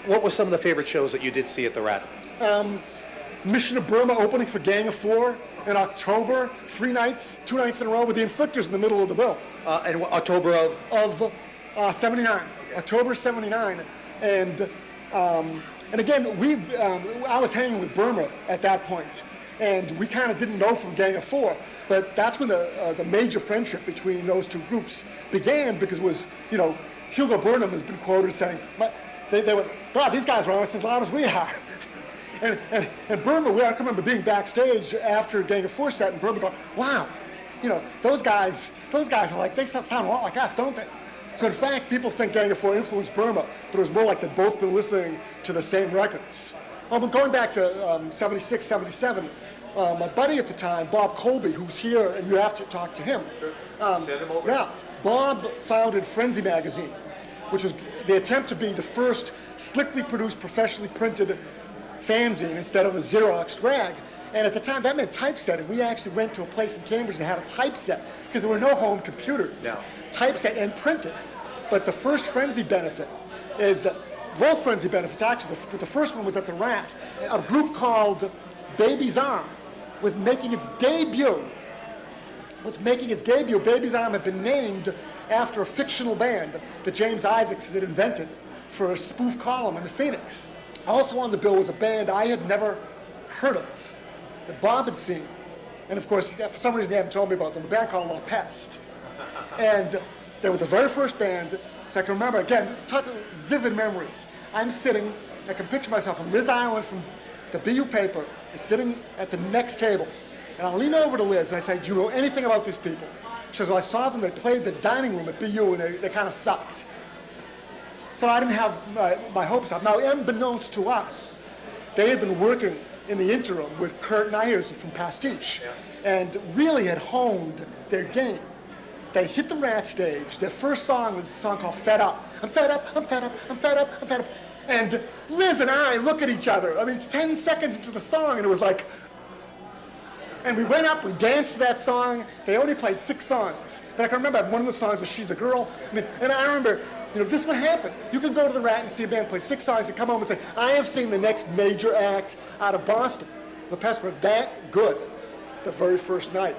What were some of the favorite shows that you did see at the Rat? Mission of Burma opening for Gang of Four in October, 3 nights, 2 nights in a row with the Inflictors in the middle of the bill. And October of? 79, okay. October 79. And again, I was hanging with Burma at that point, and we kind of didn't know from Gang of Four, but that's when the major friendship between those two groups began, because it was, you know, Hugo Burnham has been quoted saying, they went, God, these guys are almost as loud as we are. And Burma, I can remember being backstage after Gang of Four set, and Burma going, wow, you know, those guys are like, they sound a lot like us, don't they? So in fact, people think Gang of Four influenced Burma, but it was more like they'd both been listening to the same records. But going back to 76, 77, my buddy at the time, Bob Colby, who's here, and you have to talk to him. Send him over. Yeah, Bob founded Frenzy magazine, which was the attempt to be the first slickly produced, professionally printed fanzine instead of a Xerox rag. And at the time, that meant typesetting. We actually went to a place in Cambridge and had a typeset, because there were no home computers. No. Typeset and printed. But the first Frenzy benefit is, both Frenzy benefits actually, but the first one was at the Rat. A group called Baby's Arm was making its debut. Baby's Arm had been named after a fictional band that James Isaacs had invented for a spoof column in the Phoenix. Also on the bill was a band I had never heard of, that Bob had seen. And of course, for some reason they haven't told me about them, a band called La Peste. And they were the very first band, so I can remember, again, vivid memories. I'm sitting, I can picture myself, and Liz Island from the BU paper is sitting at the next table. And I lean over to Liz and I say, do you know anything about these people? She says, well, I saw them, they played the dining room at BU and they kind of sucked. So I didn't have my hopes up. Now, unbeknownst to us, they had been working in the interim with Kurt Nyers from Pastiche, and really had honed their game. They hit the Rat stage. Their first song was a song called Fed Up. I'm fed up, I'm fed up, I'm fed up, I'm fed up. And Liz and I look at each other. I mean, it's 10 seconds into the song, and it was like, and we went up, we danced to that song. They only played 6 songs. But I can remember one of the songs was She's a Girl. I mean, and I remember, you know, this would happen. You could go to the Rat and see a band play 6 songs and come home and say, I have seen the next major act out of Boston. The Pest were that good the very first night.